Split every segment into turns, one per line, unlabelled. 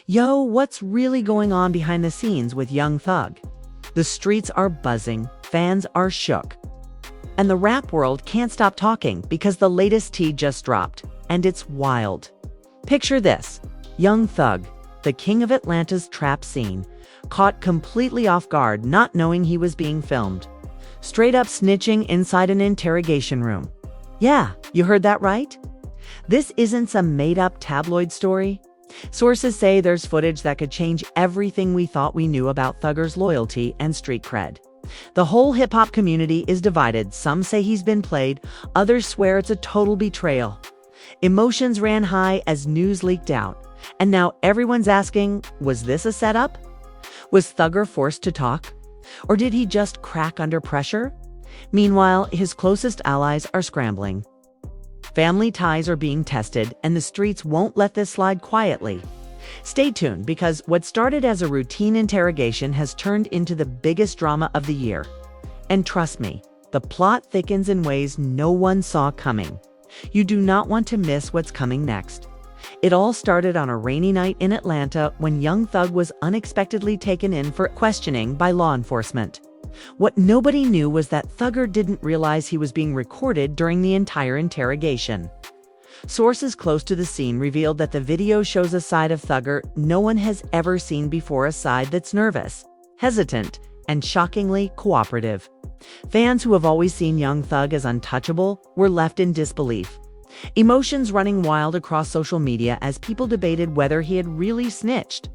Yo, what's really going on behind the scenes with Young Thug? The streets are buzzing, fans are shook. And the rap world can't stop talking because the latest tea just dropped, and it's wild. Picture this: Young Thug, the king of Atlanta's trap scene, caught completely off guard, not knowing he was being filmed. Straight up snitching inside an interrogation room. Yeah, you heard that right. This isn't some made-up tabloid story. Sources say there's footage that could change everything we thought we knew about Thugger's loyalty and street cred. The whole hip-hop community is divided. Some say he's been played, others swear it's a total betrayal. Emotions ran high as news leaked out, and now everyone's asking, was this a setup? Was Thugger forced to talk? Or did he just crack under pressure? Meanwhile, his closest allies are scrambling. Family ties are being tested, and the streets won't let this slide quietly. Stay tuned, because what started as a routine interrogation has turned into the biggest drama of the year. And trust me, the plot thickens in ways no one saw coming. You do not want to miss what's coming next. It all started on a rainy night in Atlanta when Young Thug was unexpectedly taken in for questioning by law enforcement. What nobody knew was that Thugger didn't realize he was being recorded during the entire interrogation. Sources close to the scene revealed that the video shows a side of Thugger no one has ever seen before, a side that's nervous, hesitant, and shockingly cooperative. Fans who have always seen Young Thug as untouchable were left in disbelief. Emotions running wild across social media as people debated whether he had really snitched,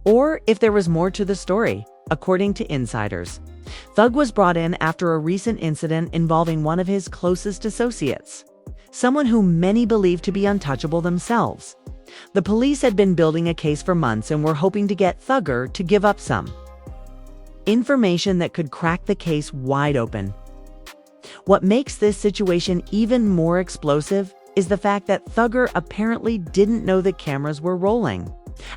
or if there was more to the story. According to insiders, Thug was brought in after a recent incident involving one of his closest associates, someone whom many believed to be untouchable themselves. The police had been building a case for months and were hoping to get Thugger to give up some information that could crack the case wide open. What makes this situation even more explosive is the fact that Thugger apparently didn't know the cameras were rolling.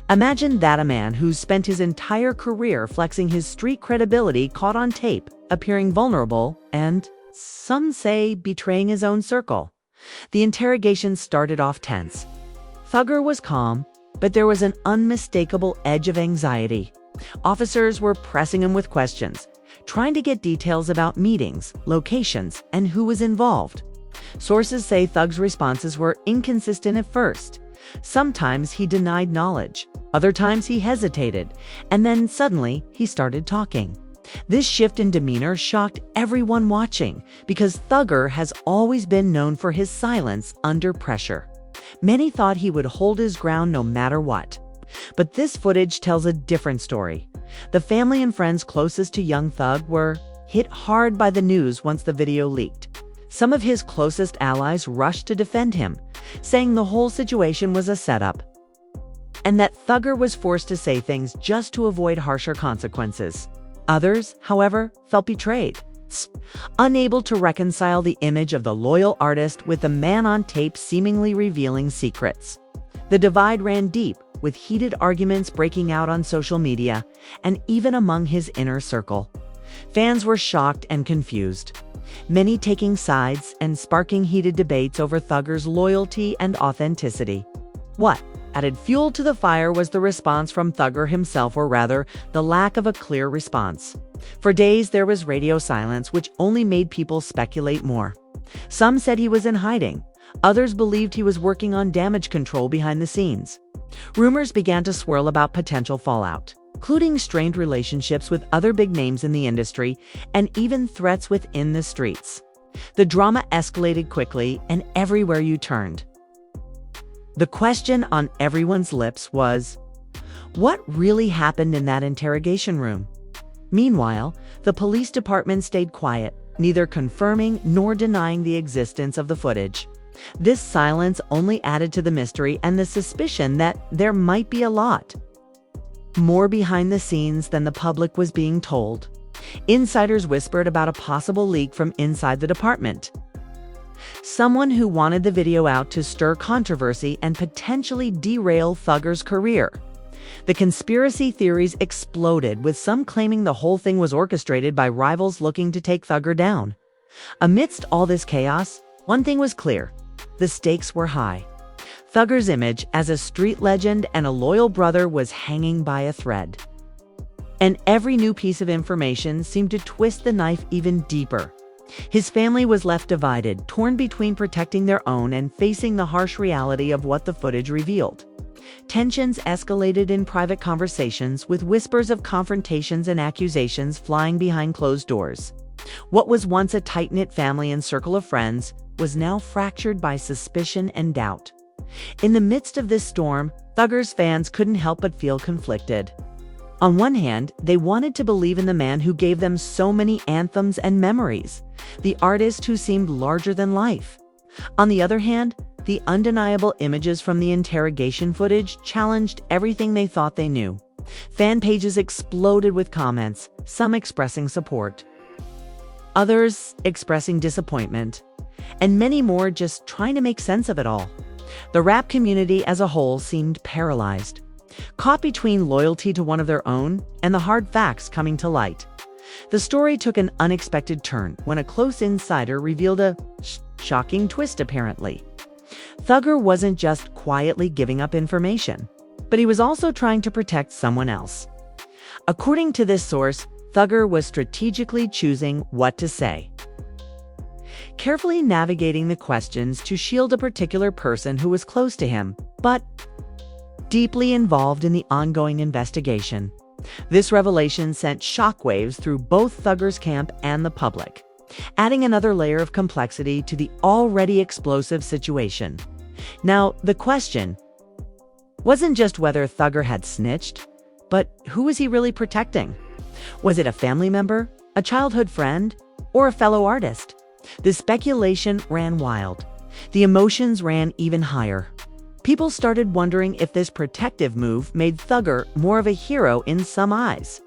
Imagine that, a man who's spent his entire career flexing his street credibility caught on tape, appearing vulnerable, and, some say, betraying his own circle. The interrogation started off tense. Thugger was calm, but there was an unmistakable edge of anxiety. Officers were pressing him with questions, trying to get details about meetings, locations, and who was involved. Sources say Thug's responses were inconsistent at first. Sometimes he denied knowledge, other times he hesitated, and then suddenly he started talking. This shift in demeanor shocked everyone watching, because Thugger has always been known for his silence under pressure. Many thought he would hold his ground no matter what. But this footage tells a different story. The family and friends closest to Young Thug were hit hard by the news once the video leaked. Some of his closest allies rushed to defend him, saying the whole situation was a setup, and that Thugger was forced to say things just to avoid harsher consequences. Others, however, felt betrayed, unable to reconcile the image of the loyal artist with the man on tape seemingly revealing secrets. The divide ran deep, with heated arguments breaking out on social media and even among his inner circle. Fans were shocked and confused, many taking sides and sparking heated debates over Thugger's loyalty and authenticity. What added fuel to the fire was the response from Thugger himself, or rather, the lack of a clear response. For days there was radio silence, which only made people speculate more. Some said he was in hiding. Others believed he was working on damage control behind the scenes. Rumors began to swirl about potential fallout, including strained relationships with other big names in the industry and even threats within the streets. The drama escalated quickly, and everywhere you turned, the question on everyone's lips was, what really happened in that interrogation room? Meanwhile, the police department stayed quiet, neither confirming nor denying the existence of the footage. This silence only added to the mystery and the suspicion that there might be a lot more behind the scenes than the public was being told. Insiders whispered about a possible leak from inside the department, someone who wanted the video out to stir controversy and potentially derail Thugger's career. The conspiracy theories exploded, with some claiming the whole thing was orchestrated by rivals looking to take Thugger down. Amidst all this chaos, one thing was clear: the stakes were high. Thugger's image as a street legend and a loyal brother was hanging by a thread. And every new piece of information seemed to twist the knife even deeper. His family was left divided, torn between protecting their own and facing the harsh reality of what the footage revealed. Tensions escalated in private conversations, with whispers of confrontations and accusations flying behind closed doors. What was once a tight-knit family and circle of friends was now fractured by suspicion and doubt. In the midst of this storm, Thugger's fans couldn't help but feel conflicted. On one hand, they wanted to believe in the man who gave them so many anthems and memories, the artist who seemed larger than life. On the other hand, the undeniable images from the interrogation footage challenged everything they thought they knew. Fan pages exploded with comments, some expressing support, others expressing disappointment, and many more just trying to make sense of it all. The rap community as a whole seemed paralyzed, caught between loyalty to one of their own and the hard facts coming to light. The story took an unexpected turn when a close insider revealed a shocking twist, apparently. Thugger wasn't just quietly giving up information, but he was also trying to protect someone else. According to this source, Thugger was strategically choosing what to say, carefully navigating the questions to shield a particular person who was close to him, but deeply involved in the ongoing investigation. This revelation sent shockwaves through both Thugger's camp and the public, adding another layer of complexity to the already explosive situation. Now, the question wasn't just whether Thugger had snitched, but who was he really protecting? Was it a family member, a childhood friend, or a fellow artist? The speculation ran wild. The emotions ran even higher. People started wondering if this protective move made Thugger more of a hero in some eyes,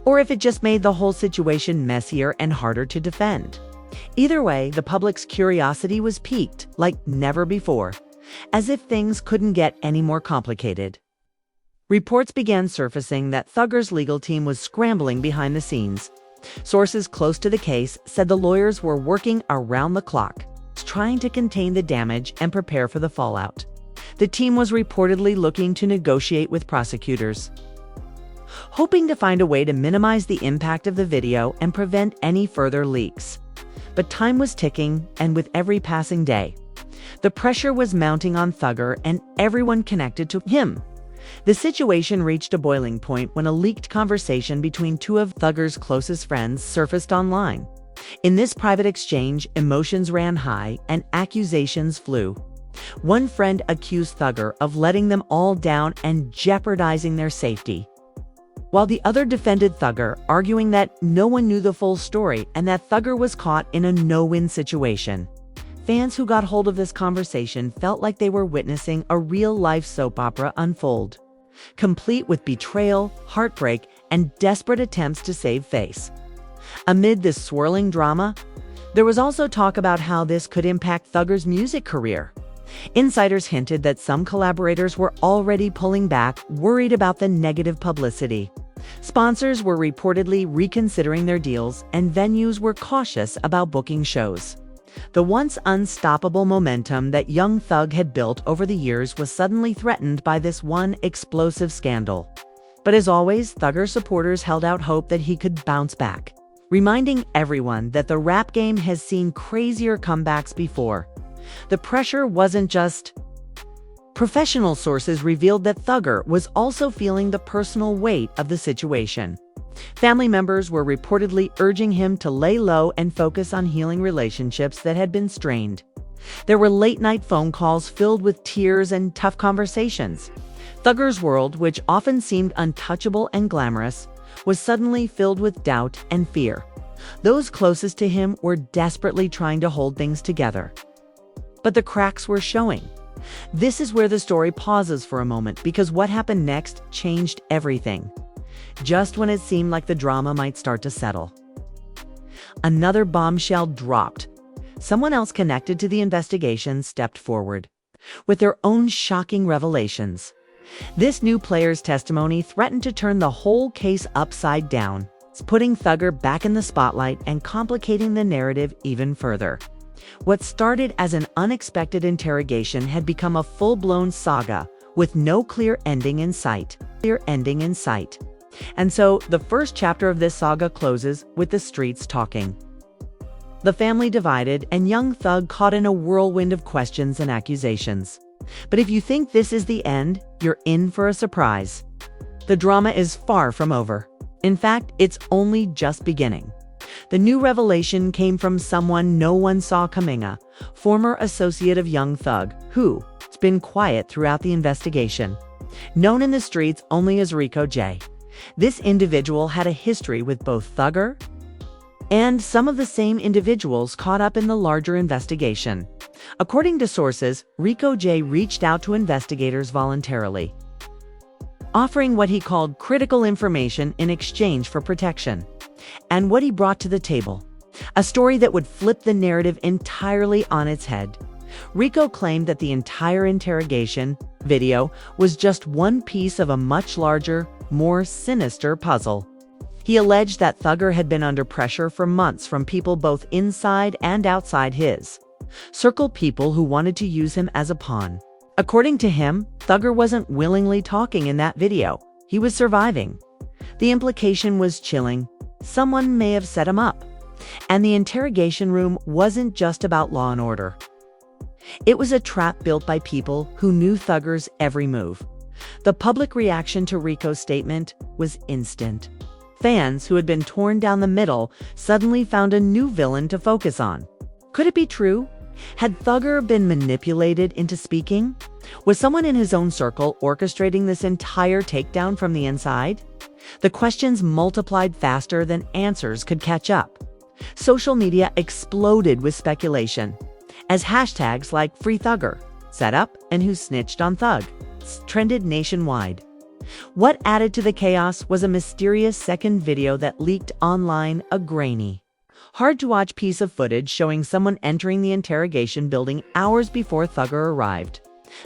or if it just made the whole situation messier and harder to defend. Either way, the public's curiosity was piqued like never before, as if things couldn't get any more complicated. Reports began surfacing that Thugger's legal team was scrambling behind the scenes. Sources close to the case said the lawyers were working around the clock, trying to contain the damage and prepare for the fallout. The team was reportedly looking to negotiate with prosecutors, hoping to find a way to minimize the impact of the video and prevent any further leaks. But time was ticking, and with every passing day, the pressure was mounting on Thugger and everyone connected to him. The situation reached a boiling point when a leaked conversation between two of Thugger's closest friends surfaced online. In this private exchange, emotions ran high and accusations flew. One friend accused Thugger of letting them all down and jeopardizing their safety, while the other defended Thugger, arguing that no one knew the full story and that Thugger was caught in a no-win situation. Fans who got hold of this conversation felt like they were witnessing a real-life soap opera unfold, complete with betrayal, heartbreak, and desperate attempts to save face. Amid this swirling drama, there was also talk about how this could impact Thugger's music career. Insiders hinted that some collaborators were already pulling back, worried about the negative publicity. Sponsors were reportedly reconsidering their deals, and venues were cautious about booking shows. The once unstoppable momentum that young Thug had built over the years was suddenly threatened by this one explosive scandal. But as always, Thugger supporters held out hope that he could bounce back, reminding everyone that the rap game has seen crazier comebacks before. The pressure wasn't just. Professional sources revealed that Thugger was also feeling the personal weight of the situation. Family members were reportedly urging him to lay low and focus on healing relationships that had been strained. There were late-night phone calls filled with tears and tough conversations. Thugger's world, which often seemed untouchable and glamorous, was suddenly filled with doubt and fear. Those closest to him were desperately trying to hold things together, but the cracks were showing. This is where the story pauses for a moment, because what happened next changed everything. Just when it seemed like the drama might start to settle, another bombshell dropped. Someone else connected to the investigation stepped forward with their own shocking revelations. This new player's testimony threatened to turn the whole case upside down, putting Thugger back in the spotlight and complicating the narrative even further. What started as an unexpected interrogation had become a full-blown saga with no clear ending in sight. And so, the first chapter of this saga closes with the streets talking. The family divided, and young Thug caught in a whirlwind of questions and accusations. But if you think this is the end, you're in for a surprise. The drama is far from over. In fact, it's only just beginning. The new revelation came from someone no one saw coming, a former associate of young Thug, who's been quiet throughout the investigation. Known in the streets only as Rico J. This individual had a history with both Thugger and some of the same individuals caught up in the larger investigation. According to sources, Rico J reached out to investigators voluntarily, offering what he called critical information in exchange for protection. And what he brought to the table: a story that would flip the narrative entirely on its head. Rico claimed that the entire interrogation video was just one piece of a much larger, more sinister puzzle. He alleged that Thugger had been under pressure for months from people both inside and outside his circle, people who wanted to use him as a pawn. According to him, Thugger wasn't willingly talking in that video. He was surviving. The implication was chilling. Someone may have set him up. And the interrogation room wasn't just about law and order. It was a trap built by people who knew Thugger's every move. The public reaction to Rico's statement was instant. Fans who had been torn down the middle suddenly found a new villain to focus on. Could it be true? Had Thugger been manipulated into speaking? Was someone in his own circle orchestrating this entire takedown from the inside? The questions multiplied faster than answers could catch up. Social media exploded with speculation, as hashtags like Free Thugger, Set Up, and Who Snitched on Thug trended nationwide. What added to the chaos was a mysterious second video that leaked online, a grainy, hard-to-watch piece of footage showing someone entering the interrogation building hours before Thugger arrived.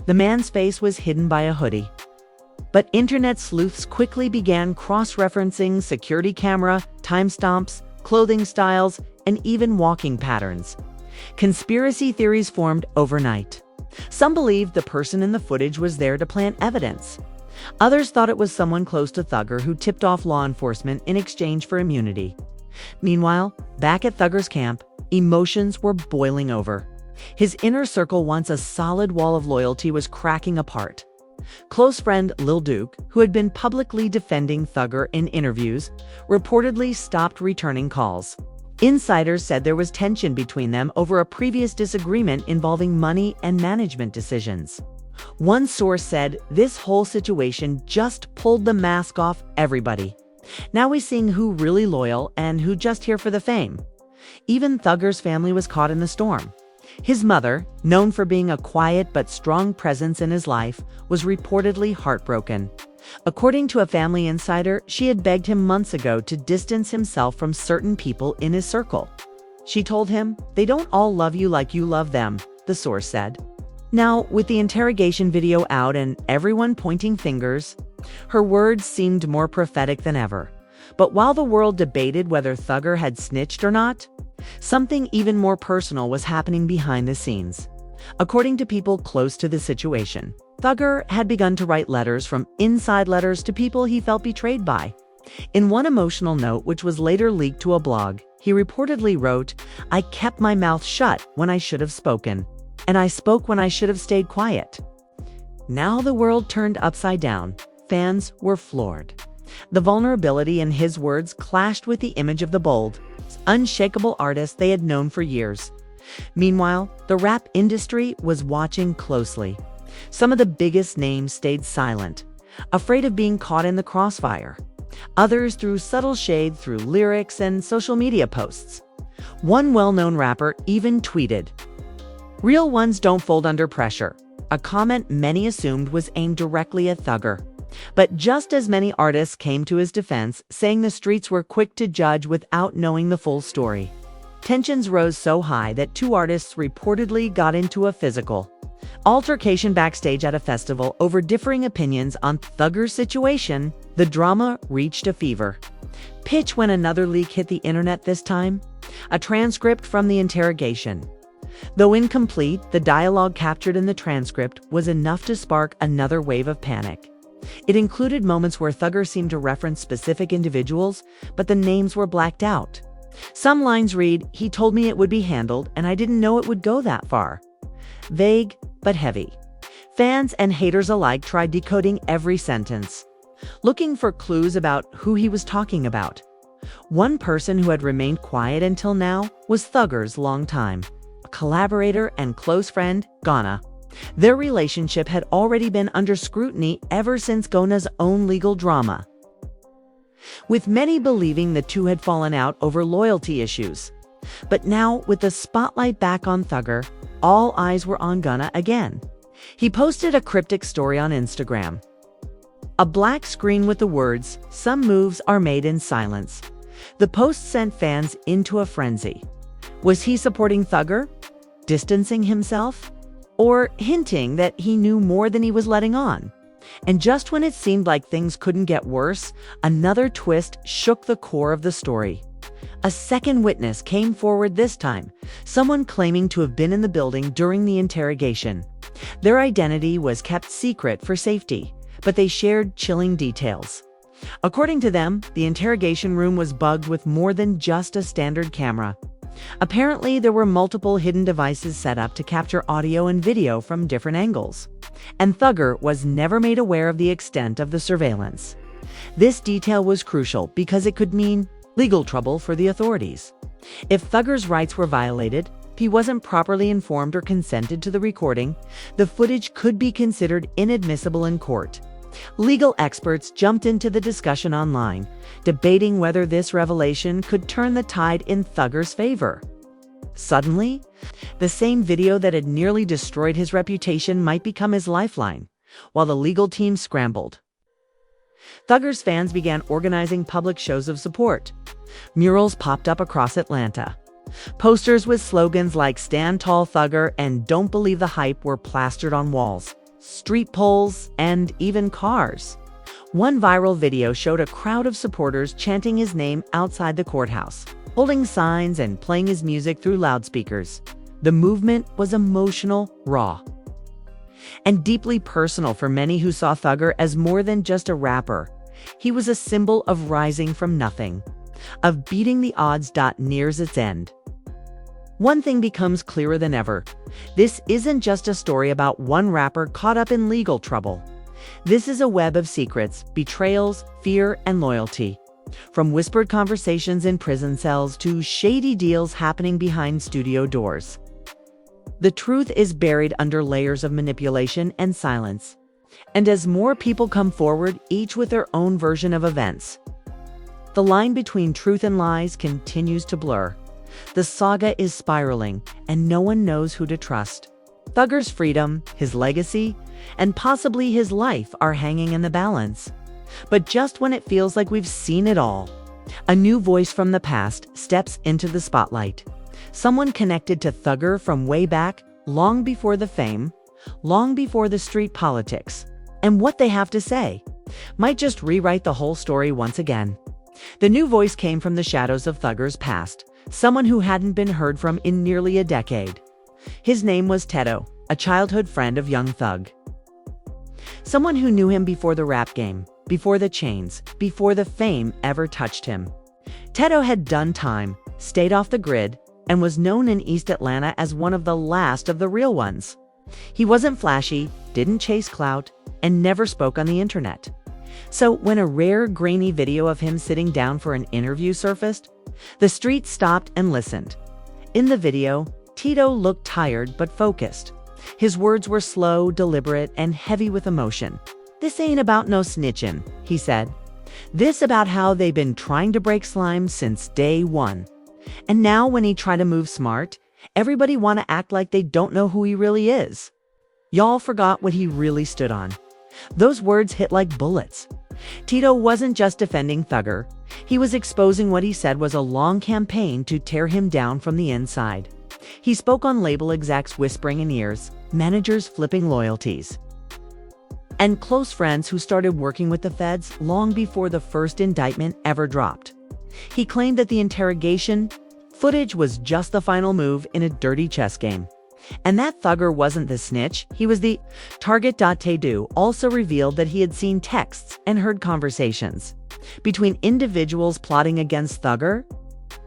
The man's face was hidden by a hoodie. But internet sleuths quickly began cross-referencing security camera, timestamps, clothing styles, and even walking patterns. Conspiracy theories formed overnight. Some believed the person in the footage was there to plant evidence. Others thought it was someone close to Thugger who tipped off law enforcement in exchange for immunity. Meanwhile, back at Thugger's camp, emotions were boiling over. His inner circle, once a solid wall of loyalty, was cracking apart. Close friend Lil Duke, who had been publicly defending Thugger in interviews, reportedly stopped returning calls. Insiders said there was tension between them over a previous disagreement involving money and management decisions. One source said this whole situation just pulled the mask off everybody. Now we're seeing who really loyal and who just here for the fame. Even Thugger's family was caught in the storm. His mother, known for being a quiet but strong presence in his life, was reportedly heartbroken. According to a family insider, she had begged him months ago to distance himself from certain people in his circle. She told him, "They don't all love you like you love them," the source said. Now, with the interrogation video out and everyone pointing fingers, her words seemed more prophetic than ever. But while the world debated whether Thugger had snitched or not, something even more personal was happening behind the scenes. According to people close to the situation, Thugger had begun to write letters from inside letters to people he felt betrayed by. In one emotional note, which was later leaked to a blog, he reportedly wrote, "I kept my mouth shut when I should have spoken, and I spoke when I should have stayed quiet." Now the world turned upside down. Fans were floored. The vulnerability in his words clashed with the image of the bold, unshakable artist they had known for years. Meanwhile, the rap industry was watching closely. Some of the biggest names stayed silent, afraid of being caught in the crossfire. Others threw subtle shade through lyrics and social media posts. One well-known rapper even tweeted, "Real ones don't fold under pressure," a comment many assumed was aimed directly at Thugger. But just as many artists came to his defense, saying the streets were quick to judge without knowing the full story. Tensions rose so high that two artists reportedly got into a physical altercation backstage at a festival over differing opinions on Thugger's situation. The drama reached a fever pitch when another leak hit the internet, this time a transcript from the interrogation. Though incomplete, the dialogue captured in the transcript was enough to spark another wave of panic. It included moments where Thugger seemed to reference specific individuals, but the names were blacked out. Some lines read, "He told me it would be handled, and I didn't know it would go that far." Vague, but heavy. Fans and haters alike tried decoding every sentence, looking for clues about who he was talking about. One person who had remained quiet until now was Thugger's longtime collaborator and close friend, Ghana. Their relationship had already been under scrutiny ever since Ghana's own legal drama, with many believing the two had fallen out over loyalty issues. But now, with the spotlight back on Thugger, all eyes were on Ghana again. He posted a cryptic story on Instagram. A black screen with the words, "Some moves are made in silence." The post sent fans into a frenzy. Was he supporting Thugger, distancing himself, or hinting that he knew more than he was letting on? And just when it seemed like things couldn't get worse, another twist shook the core of the story. A second witness came forward this time, someone claiming to have been in the building during the interrogation. Their identity was kept secret for safety, but they shared chilling details. According to them, the interrogation room was bugged with more than just a standard camera. Apparently, there were multiple hidden devices set up to capture audio and video from different angles, and Thugger was never made aware of the extent of the surveillance. This detail was crucial because it could mean legal trouble for the authorities. If Thugger's rights were violated, if he wasn't properly informed or consented to the recording, the footage could be considered inadmissible in court. Legal experts jumped into the discussion online, debating whether this revelation could turn the tide in Thugger's favor. Suddenly, the same video that had nearly destroyed his reputation might become his lifeline, while the legal team scrambled. Thugger's fans began organizing public shows of support. Murals popped up across Atlanta. Posters with slogans like "Stand Tall Thugger" and "Don't Believe the Hype" were plastered on walls, street poles, and even cars. One viral video showed a crowd of supporters chanting his name outside the courthouse, holding signs and playing his music through loudspeakers. The movement was emotional, raw, and deeply personal for many who saw Thugger as more than just a rapper. He was a symbol of rising from nothing, of beating the odds nears its end. One thing becomes clearer than ever. This isn't just a story about one rapper caught up in legal trouble. This is a web of secrets, betrayals, fear, and loyalty. From whispered conversations in prison cells to shady deals happening behind studio doors. The truth is buried under layers of manipulation and silence. And as more people come forward, each with their own version of events, the line between truth and lies continues to blur. The saga is spiraling, and no one knows who to trust. Thugger's freedom, his legacy, and possibly his life are hanging in the balance. But just when it feels like we've seen it all, a new voice from the past steps into the spotlight. Someone connected to Thugger from way back, long before the fame, long before the street politics. And what they have to say might just rewrite the whole story once again. The new voice came from the shadows of Thugger's past, someone who hadn't been heard from in nearly a decade. His name was Tedo, a childhood friend of young Thug. Someone who knew him before the rap game, before the chains, before the fame ever touched him. Tedo had done time, stayed off the grid, and was known in East Atlanta as one of the last of the real ones. He wasn't flashy, didn't chase clout, and never spoke on the internet. So when a rare, grainy video of him sitting down for an interview surfaced, the street stopped and listened. In the video, Tedo looked tired but focused. His words were slow, deliberate, and heavy with emotion. "This ain't about no snitching," he said. "This about how they been trying to break slime since day one. And now when he try to move smart, everybody want to act like they don't know who he really is. Y'all forgot what he really stood on." Those words hit like bullets. Tedo wasn't just defending Thugger. He was exposing what he said was a long campaign to tear him down from the inside. He spoke on label execs whispering in ears, managers flipping loyalties, and close friends who started working with the feds long before the first indictment ever dropped. He claimed that the interrogation Footage was just the final move in a dirty chess game. And that thugger wasn't the snitch, he was the target. Also revealed that he had seen texts and heard conversations between individuals plotting against Thugger.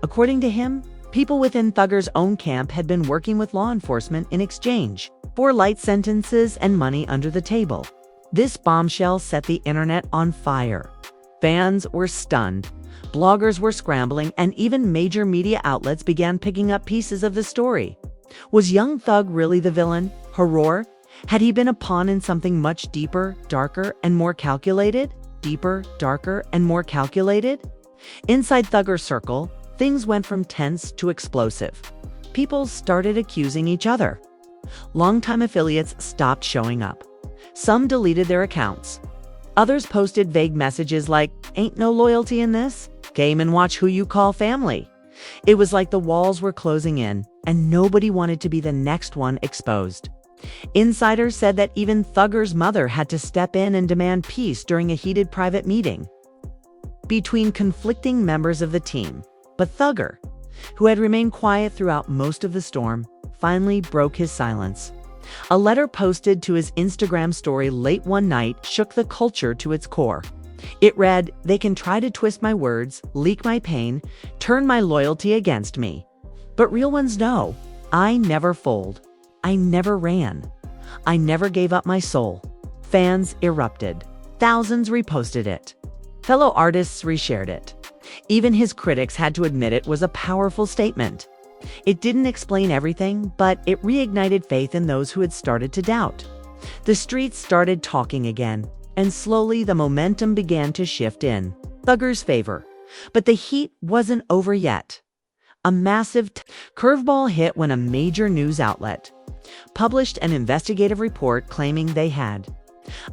According to him, people within Thugger's own camp had been working with law enforcement in exchange for light sentences and money under the table. This bombshell set the internet on fire. Fans were stunned, bloggers were scrambling, and even major media outlets began picking up pieces of the story. Was young Thug really the villain? Horror? Had he been a pawn in something much deeper, darker, and more calculated? Deeper, darker, and more calculated? Inside Thugger's circle, things went from tense to explosive. People started accusing each other. Longtime affiliates stopped showing up. Some deleted their accounts. Others posted vague messages like, "Ain't no loyalty in this? Game and watch who you call family." It was like the walls were closing in, and nobody wanted to be the next one exposed. Insiders said that even Thugger's mother had to step in and demand peace during a heated private meeting between conflicting members of the team. But Thugger, who had remained quiet throughout most of the storm, finally broke his silence. A letter posted to his Instagram story late one night shook the culture to its core. It read, "They can try to twist my words, leak my pain, turn my loyalty against me. But real ones know, I never fold. I never ran. I never gave up my soul." Fans erupted. Thousands reposted it. Fellow artists reshared it. Even his critics had to admit it was a powerful statement. It didn't explain everything, but it reignited faith in those who had started to doubt. The streets started talking again, and slowly the momentum began to shift in Thugger's favor. But the heat wasn't over yet. A massive curveball hit when a major news outlet published an investigative report claiming they had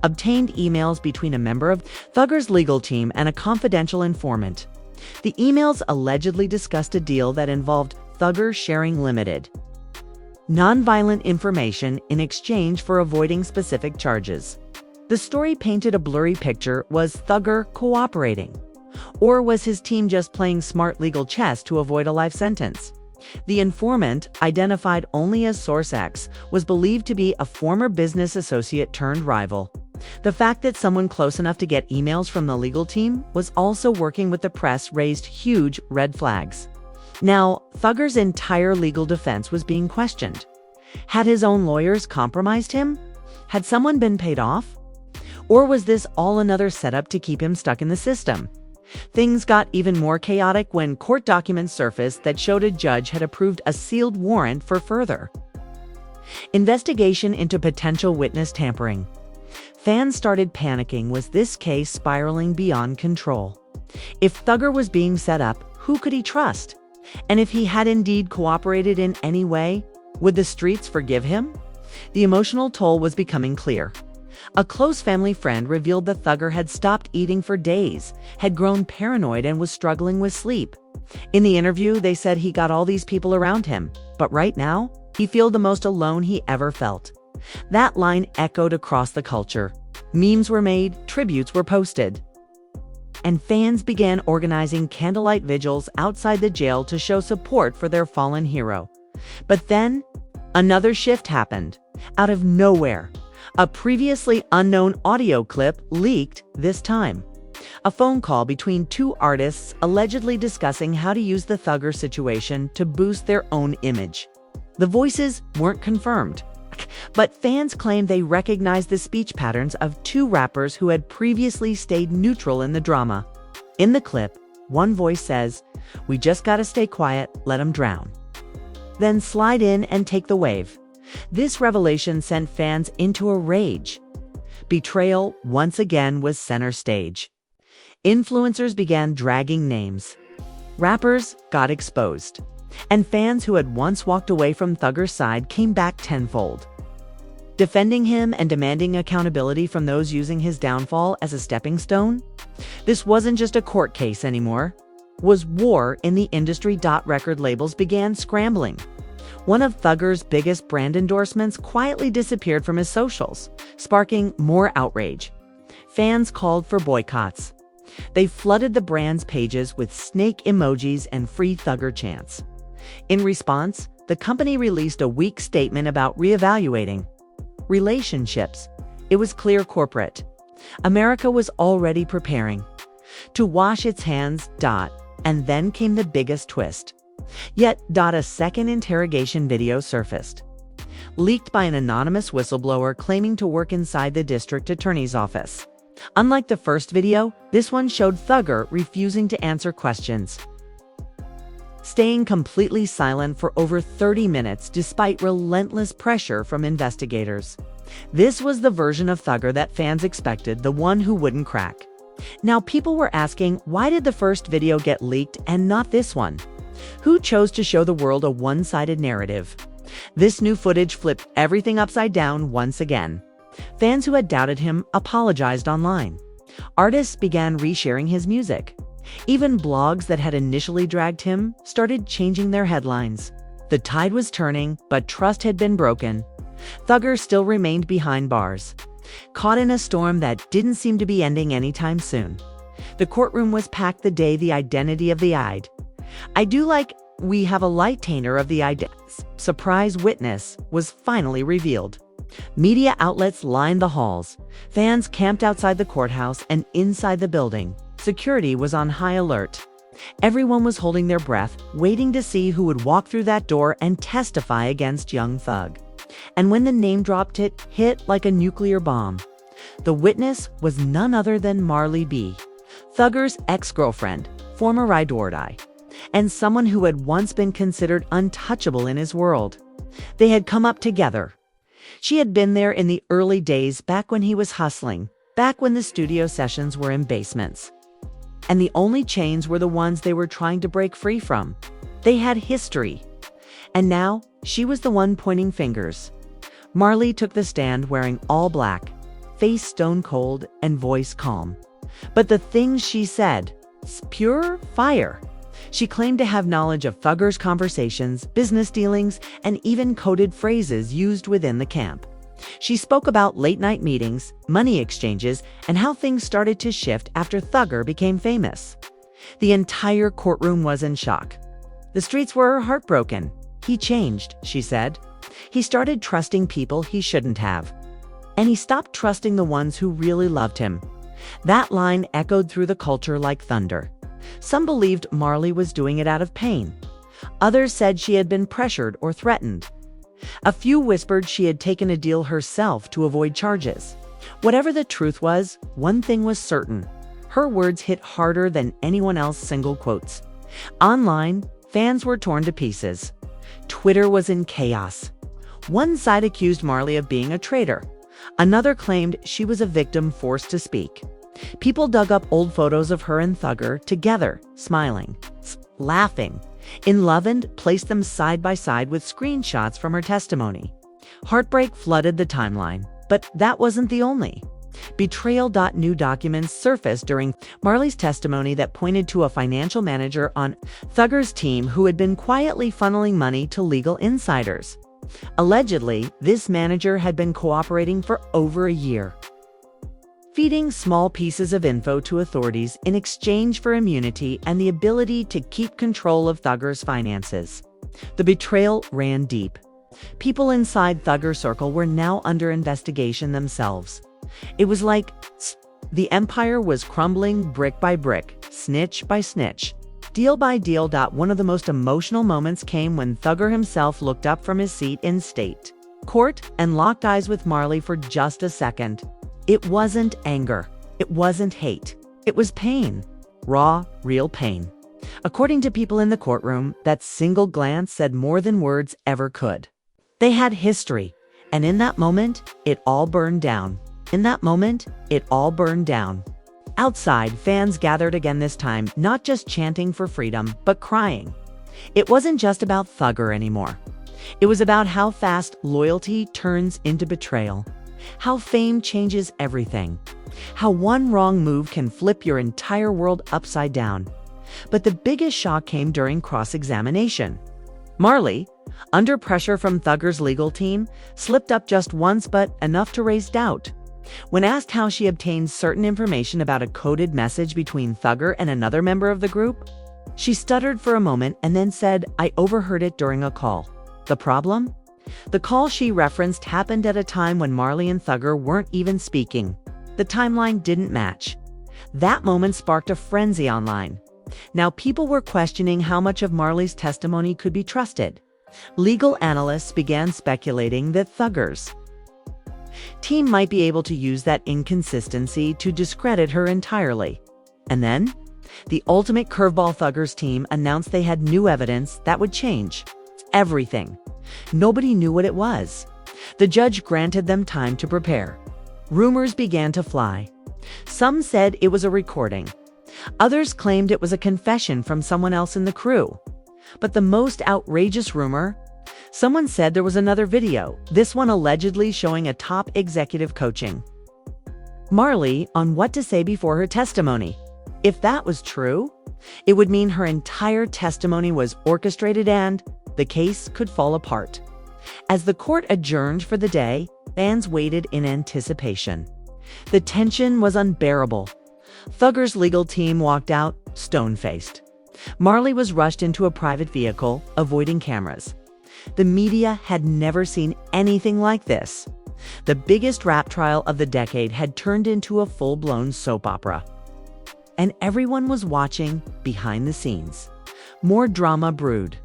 obtained emails between a member of Thugger's legal team and a confidential informant. The emails allegedly discussed a deal that involved Thugger sharing limited, nonviolent information in exchange for avoiding specific charges. The story painted a blurry picture. Was Thugger cooperating? Or was his team just playing smart legal chess to avoid a life sentence? The informant, identified only as Source X, was believed to be a former business associate turned rival. The fact that someone close enough to get emails from the legal team was also working with the press raised huge red flags. Now, Thugger's entire legal defense was being questioned. Had his own lawyers compromised him? Had someone been paid off? Or was this all another setup to keep him stuck in the system? Things got even more chaotic when court documents surfaced that showed a judge had approved a sealed warrant for further investigation into potential witness tampering. Fans started panicking. Was this case spiraling beyond control? If Thugger was being set up, who could he trust? And if he had indeed cooperated in any way, would the streets forgive him? The emotional toll was becoming clear. A close family friend revealed that Thugger had stopped eating for days, had grown paranoid, and was struggling with sleep. In the interview, they said he got all these people around him, but right now, he feels the most alone he ever felt. That line echoed across the culture. Memes were made, tributes were posted, and fans began organizing candlelight vigils outside the jail to show support for their fallen hero. But then, another shift happened. Out of nowhere, a previously unknown audio clip leaked this time. A phone call between two artists allegedly discussing how to use the Thugger situation to boost their own image. The voices weren't confirmed, but fans claimed they recognized the speech patterns of two rappers who had previously stayed neutral in the drama. In the clip, one voice says, "We just gotta stay quiet, let 'em drown. Then slide in and take the wave." This revelation sent fans into a rage. Betrayal once again was center stage. Influencers began dragging names. Rappers got exposed. And fans who had once walked away from Thugger's side came back tenfold, defending him and demanding accountability from those using his downfall as a stepping stone. This wasn't just a court case anymore. It was war in the industry. Record labels began scrambling. One of Thugger's biggest brand endorsements quietly disappeared from his socials, sparking more outrage. Fans called for boycotts. They flooded the brand's pages with snake emojis and free Thugger chants. In response, the company released a weak statement about reevaluating relationships. It was clear corporate America was already preparing to wash its hands. And then came the biggest twist. Yet, a second interrogation video surfaced, leaked by an anonymous whistleblower claiming to work inside the district attorney's office. Unlike the first video, this one showed Thugger refusing to answer questions, staying completely silent for over 30 minutes despite relentless pressure from investigators. This was the version of Thugger that fans expected, the one who wouldn't crack. Now, people were asking, why did the first video get leaked and not this one? Who chose to show the world a one-sided narrative? This new footage flipped everything upside down once again. Fans who had doubted him apologized online. Artists began resharing his music. Even blogs that had initially dragged him started changing their headlines. The tide was turning, but trust had been broken. Thugger still remained behind bars, caught in a storm that didn't seem to be ending anytime soon. The courtroom was packed the day the identity of the we have a light tainter of the surprise witness was finally revealed. Media outlets lined the halls. Fans camped outside the courthouse and inside the building. Security was on high alert. Everyone was holding their breath, waiting to see who would walk through that door and testify against young Thug. And when the name dropped, it hit like a nuclear bomb. The witness was none other than Marley B., Thugger's ex-girlfriend, former ride or die, and someone who had once been considered untouchable in his world. They had come up together. She had been there in the early days, back when he was hustling, back when the studio sessions were in basements. And the only chains were the ones they were trying to break free from. They had history. And now, she was the one pointing fingers. Marley took the stand wearing all black, face stone cold and voice calm. But the things she said, pure fire. She claimed to have knowledge of Thugger's conversations, business dealings, and even coded phrases used within the camp. She spoke about late-night meetings, money exchanges, and how things started to shift after Thugger became famous. The entire courtroom was in shock. The streets were heartbroken. He changed, she said. He started trusting people he shouldn't have. And he stopped trusting the ones who really loved him. That line echoed through the culture like thunder. Some believed Marley was doing it out of pain. Others said she had been pressured or threatened. A few whispered she had taken a deal herself to avoid charges. Whatever the truth was, one thing was certain. Her words hit harder than anyone else's single quotes. Online, fans were torn to pieces. Twitter was in chaos. One side accused Marley of being a traitor. Another claimed she was a victim forced to speak. People dug up old photos of her and Thugger together, smiling, laughing. Enlivened placed them side by side with screenshots from her testimony. Heartbreak flooded the timeline, but that wasn't the only. Betrayal. New documents surfaced during Marley's testimony that pointed to a financial manager on Thugger's team who had been quietly funneling money to legal insiders. Allegedly, this manager had been cooperating for over a year, feeding small pieces of info to authorities in exchange for immunity and the ability to keep control of Thugger's finances. The betrayal ran deep. People inside Thugger's circle were now under investigation themselves. It was like the empire was crumbling brick by brick, snitch by snitch, deal by deal. One of the most emotional moments came when Thugger himself looked up from his seat in state court and locked eyes with Marley for just a second. It wasn't anger. It wasn't hate. It was pain. Raw, real pain. According to people in the courtroom, that single glance said more than words ever could. They had history, and in that moment, it all burned down. In that moment, it all burned down. Outside, fans gathered again, this time not just chanting for freedom, but crying. It wasn't just about Thugger anymore. It was about how fast loyalty turns into betrayal, how fame changes everything, how one wrong move can flip your entire world upside down. But the biggest shock came during cross-examination. Marley, under pressure from Thugger's legal team, slipped up just once, but enough to raise doubt. When asked how she obtained certain information about a coded message between Thugger and another member of the group, She stuttered for a moment and then said, "I overheard it during a call." The problem? The call she referenced happened at a time when Marley and Thugger weren't even speaking. The timeline didn't match. That moment sparked a frenzy online. Now people were questioning how much of Marley's testimony could be trusted. Legal analysts began speculating that Thugger's team might be able to use that inconsistency to discredit her entirely. And then, the ultimate curveball, Thugger's team announced they had new evidence that would change everything. Nobody knew what it was. The judge granted them time to prepare. Rumors began to fly. Some said it was a recording. Others claimed it was a confession from someone else in the crew. But the most outrageous rumor? Someone said there was another video, this one allegedly showing a top executive coaching Marley on what to say before her testimony. If that was true, it would mean her entire testimony was orchestrated and the case could fall apart. As the court adjourned for the day, fans waited in anticipation. The tension was unbearable. Thugger's legal team walked out, stone-faced. Marley was rushed into a private vehicle, avoiding cameras. The media had never seen anything like this. The biggest rap trial of the decade had turned into a full-blown soap opera. And everyone was watching behind the scenes. More drama brewed.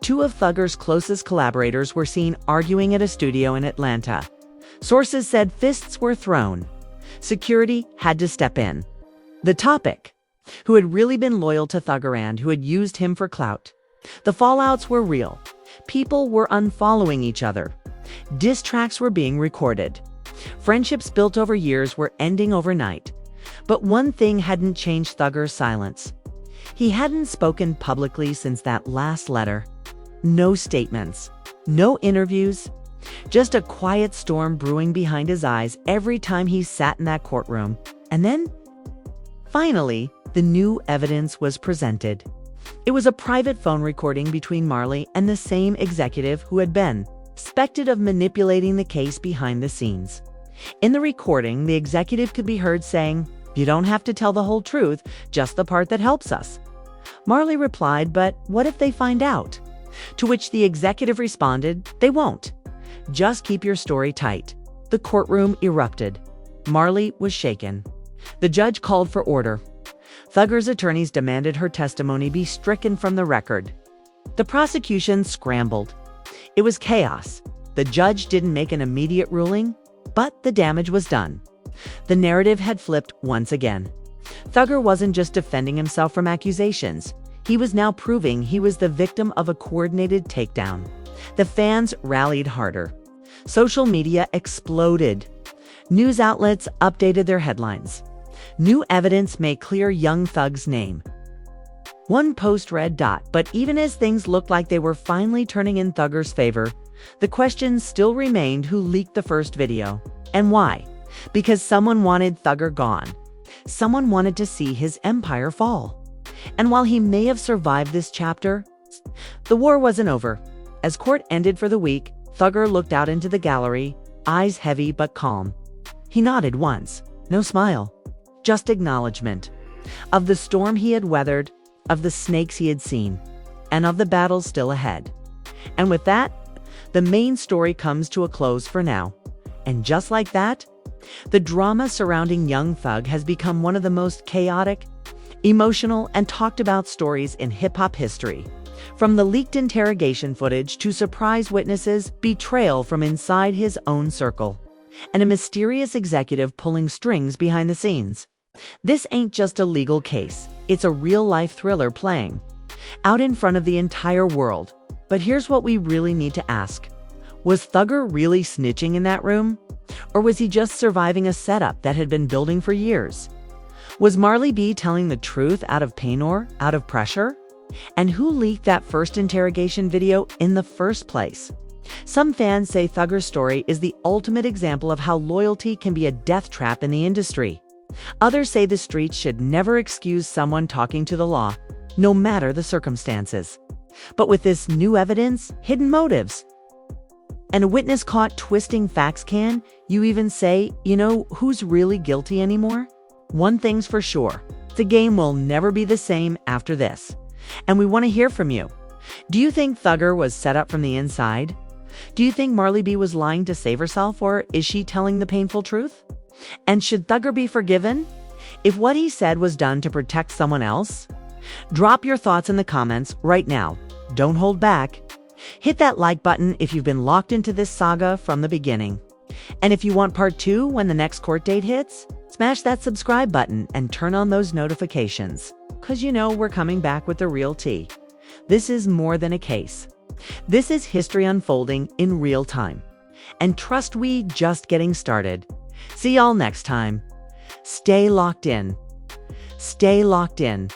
Two of Thugger's closest collaborators were seen arguing at a studio in Atlanta. Sources said fists were thrown. Security had to step in. The topic: who had really been loyal to Thugger and who had used him for clout. The fallouts were real. People were unfollowing each other. Diss tracks were being recorded. Friendships built over years were ending overnight. But one thing hadn't changed: Thugger's silence. He hadn't spoken publicly since that last letter. No statements, no interviews, just a quiet storm brewing behind his eyes every time he sat in that courtroom. And then, finally, the new evidence was presented. It was a private phone recording between Marley and the same executive who had been suspected of manipulating the case behind the scenes. In the recording, the executive could be heard saying, "You don't have to tell the whole truth, just the part that helps us." Marley replied, "But what if they find out?" To which the executive responded, "They won't. Just keep your story tight." The courtroom erupted. Marley was shaken. The judge called for order. Thugger's attorneys demanded her testimony be stricken from the record. The prosecution scrambled. It was chaos. The judge didn't make an immediate ruling, but the damage was done. The narrative had flipped once again. Thugger wasn't just defending himself from accusations. He was now proving he was the victim of a coordinated takedown. The fans rallied harder. Social media exploded. News outlets updated their headlines. New evidence made clear young Thug's name. One post read, "But even as things looked like they were finally turning in Thugger's favor, the question still remained who leaked the first video. And why? Because someone wanted Thugger gone. Someone wanted to see his empire fall. And while he may have survived this chapter, the war wasn't over." As court ended for the week, Thugger looked out into the gallery, eyes heavy but calm. He nodded once, no smile, just acknowledgement of the storm he had weathered, of the snakes he had seen, and of the battles still ahead. And with that, the main story comes to a close for now. And just like that, the drama surrounding young Thug has become one of the most chaotic, emotional, and talked about stories in hip-hop history. From the leaked interrogation footage to surprise witnesses, betrayal from inside his own circle, and a mysterious executive pulling strings behind the scenes. This ain't just a legal case. It's a real-life thriller playing out in front of the entire world. But here's what we really need to ask. Was Thugger really snitching in that room? Or was he just surviving a setup that had been building for years? Was Marley B telling the truth out of pain or out of pressure? And who leaked that first interrogation video in the first place? Some fans say Thugger's story is the ultimate example of how loyalty can be a death trap in the industry. Others say the streets should never excuse someone talking to the law, no matter the circumstances. But with this new evidence, hidden motives, and a witness caught twisting facts, can you even say, who's really guilty anymore? One thing's for sure, the game will never be the same after this. And we want to hear from you. Do you think Thugger was set up from the inside? Do you think Marley B was lying to save herself, or is she telling the painful truth? And should Thugger be forgiven if what he said was done to protect someone else? Drop your thoughts in the comments right now. Don't hold back. Hit that like button if you've been locked into this saga from the beginning. And if you want part 2 when the next court date hits, smash that subscribe button and turn on those notifications. 'Cause you know we're coming back with the real tea. This is more than a case. This is history unfolding in real time. And trust we just getting started. See y'all next time. Stay locked in. Stay locked in.